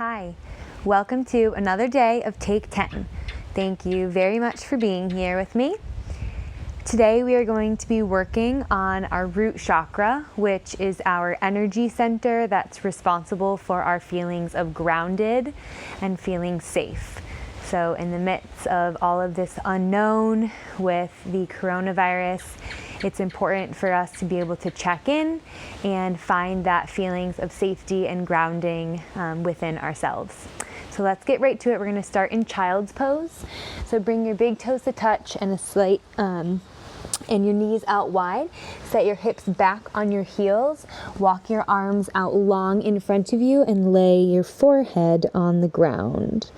Hi, welcome to another day of Take 10. Thank you very much for being here with me. Today we are going to be working on our root chakra, which is our energy center that's responsible for our feelings of grounded and feeling safe. So in the midst of all of this unknown with the coronavirus, it's important for us to be able to check in and find that feelings of safety and grounding within ourselves. So let's get right to it. We're going to start in child's pose. So bring your big toes to touch and a slight and your knees out wide. Set your hips back on your heels. Walk your arms out long in front of you and lay your forehead on the ground.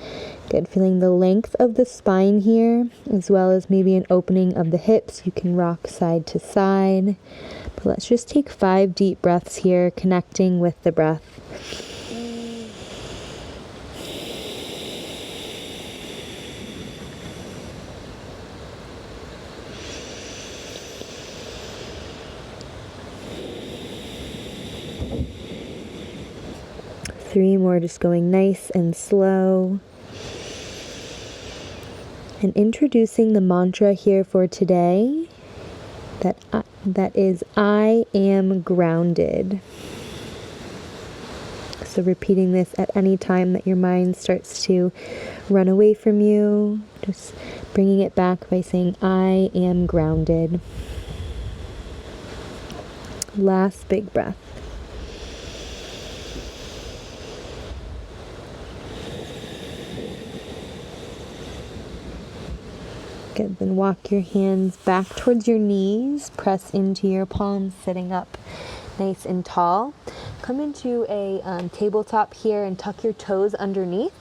Good. Feeling the length of the spine here, as well as maybe an opening of the hips. You can rock side to side. But let's just take 5 deep breaths here, connecting with the breath. Three more, just going nice and slow. And introducing the mantra here for today, that is, I am grounded. So repeating this at any time that your mind starts to run away from you, just bringing it back by saying, I am grounded. Last big breath. Good. Then walk your hands back towards your knees. Press into your palms, sitting up nice and tall. Come into a tabletop here and tuck your toes underneath.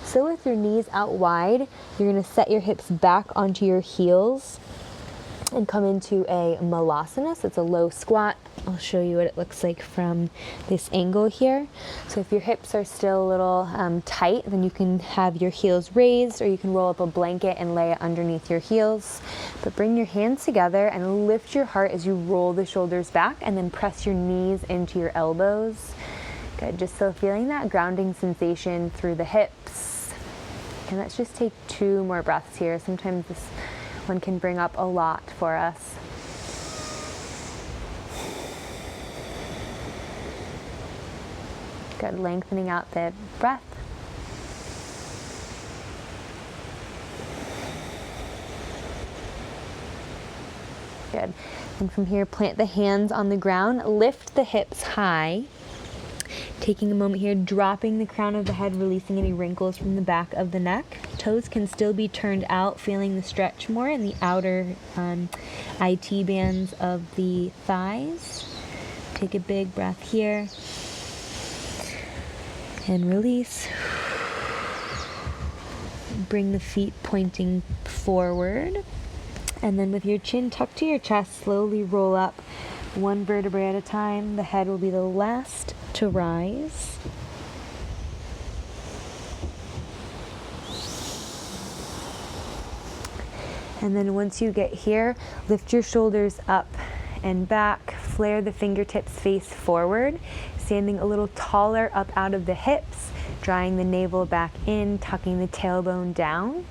So with your knees out wide, you're going to set your hips back onto your heels and come into a muladhara. So it's a low squat. I'll show you what it looks like from this angle here. So if your hips are still a little tight, then you can have your heels raised, or you can roll up a blanket and lay it underneath your heels. But bring your hands together and lift your heart as you roll the shoulders back, and then press your knees into your elbows. Good, just so feeling that grounding sensation through the hips. And let's just take 2 more breaths here. Sometimes this one can bring up a lot for us. Good, lengthening out the breath. Good. And from here, plant the hands on the ground, lift the hips high. Taking a moment here, dropping the crown of the head, releasing any wrinkles from the back of the neck. Toes can still be turned out, feeling the stretch more in the outer IT bands of the thighs. Take a big breath here. And release. Bring the feet pointing forward. And then with your chin tucked to your chest, slowly roll up 1 vertebrae at a time. The head will be the last to rise. And then once you get here, lift your shoulders up and back. Flare the fingertips face forward, standing a little taller up out of the hips, drawing the navel back in, tucking the tailbone down.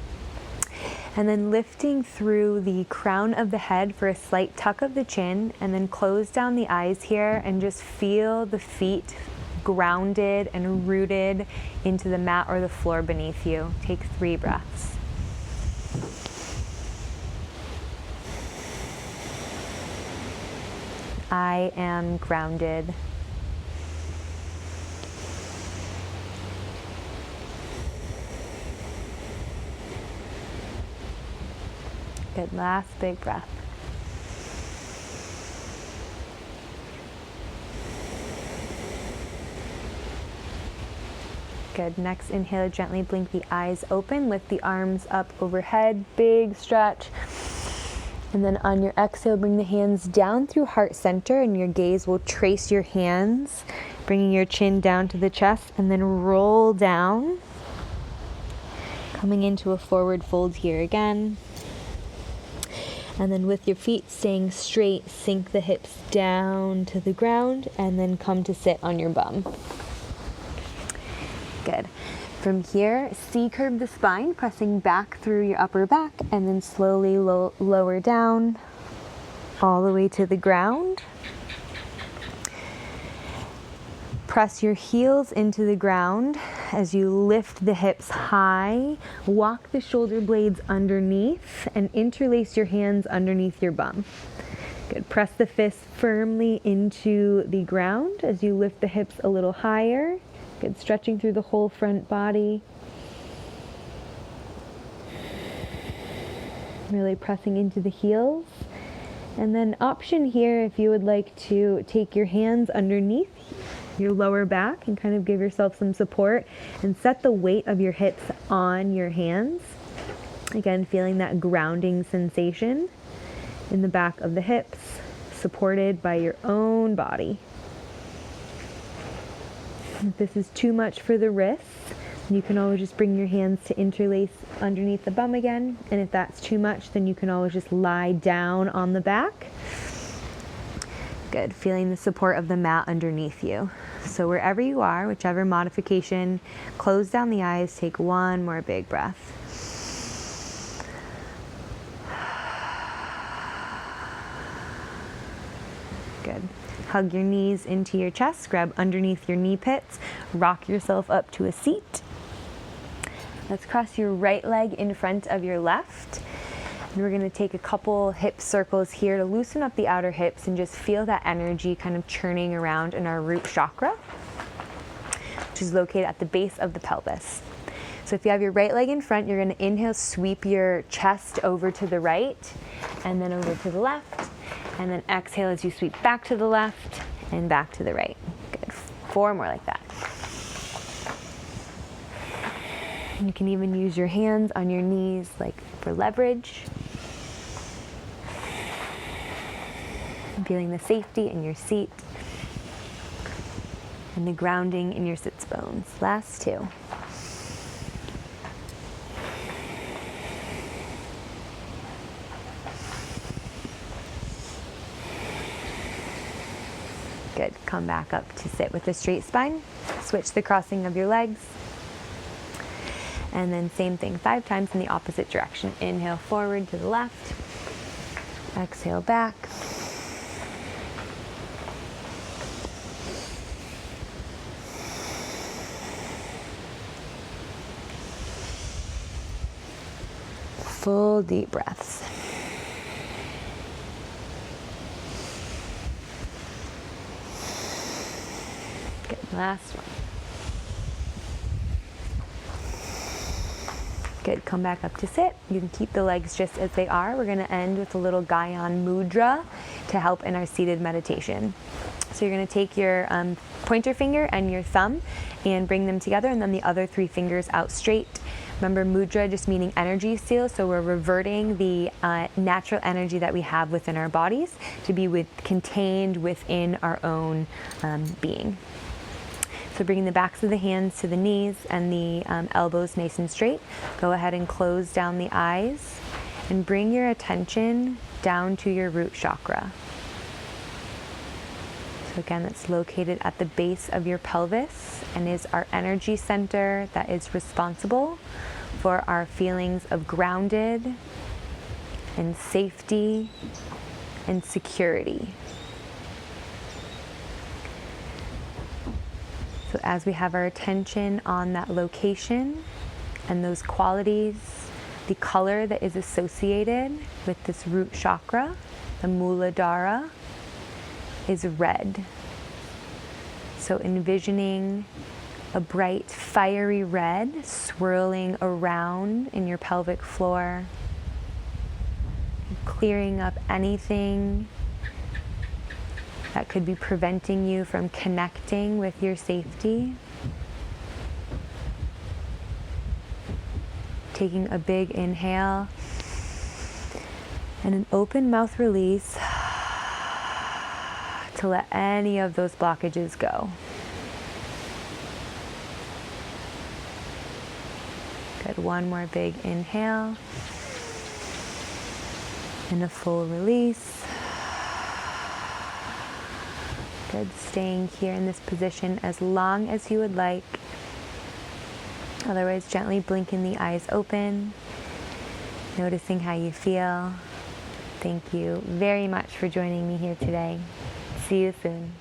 And then lifting through the crown of the head for a slight tuck of the chin, and then close down the eyes here and just feel the feet grounded and rooted into the mat or the floor beneath you. Take 3 breaths. I am grounded. Good, last big breath. Good, next inhale, gently blink the eyes open, lift the arms up overhead, big stretch. And then on your exhale, bring the hands down through heart center, and your gaze will trace your hands, bringing your chin down to the chest, and then roll down. Coming into a forward fold here again. And then with your feet staying straight, sink the hips down to the ground, and then come to sit on your bum. Good. From here, C-curve the spine, pressing back through your upper back, and then slowly lower down all the way to the ground. Press your heels into the ground as you lift the hips high. Walk the shoulder blades underneath and interlace your hands underneath your bum. Good. Press the fists firmly into the ground as you lift the hips a little higher. Good. Stretching through the whole front body. Really pressing into the heels. And then option here, if you would like to take your hands underneath your lower back and kind of give yourself some support and set the weight of your hips on your hands. Again, feeling that grounding sensation in the back of the hips, supported by your own body. If this is too much for the wrists, you can always just bring your hands to interlace underneath the bum again. And if that's too much, then you can always just lie down on the back. Good. Feeling the support of the mat underneath you. So wherever you are, whichever modification, close down the eyes, take one more big breath. Good. Hug your knees into your chest, grab underneath your knee pits, rock yourself up to a seat. Let's cross your right leg in front of your left. And we're going to take a couple hip circles here to loosen up the outer hips and just feel that energy kind of churning around in our root chakra, which is located at the base of the pelvis. So if you have your right leg in front, you're going to inhale, sweep your chest over to the right and then over to the left. And then exhale as you sweep back to the left and back to the right. Good. 4 more like that. And you can even use your hands on your knees like for leverage. Feeling the safety in your seat and the grounding in your sits bones. Last 2. Good. Come back up to sit with a straight spine. Switch the crossing of your legs. And then same thing 5 times in the opposite direction. Inhale forward to the left. Exhale back. Full deep breaths. Good. Last one. Good. Come back up to sit. You can keep the legs just as they are. We're going to end with a little Gyan mudra to help in our seated meditation. So you're going to take your pointer finger and your thumb and bring them together, and then the other 3 fingers out straight. Remember, mudra just meaning energy seal, so we're reverting the natural energy that we have within our bodies to be contained within our own being. So bringing the backs of the hands to the knees and the elbows nice and straight. Go ahead and close down the eyes and bring your attention down to your root chakra. So again, it's located at the base of your pelvis and is our energy center that is responsible for our feelings of grounded and safety and security. So as we have our attention on that location and those qualities, the color that is associated with this root chakra, the muladhara, is red. So envisioning a bright, fiery red swirling around in your pelvic floor, clearing up anything that could be preventing you from connecting with your safety. Taking a big inhale and an open mouth release to let any of those blockages go. Good. 1 more big inhale and a full release. Good. Staying here in this position as long as you would like. Otherwise, gently blinking the eyes open, noticing how you feel. Thank you very much for joining me here today. See you soon.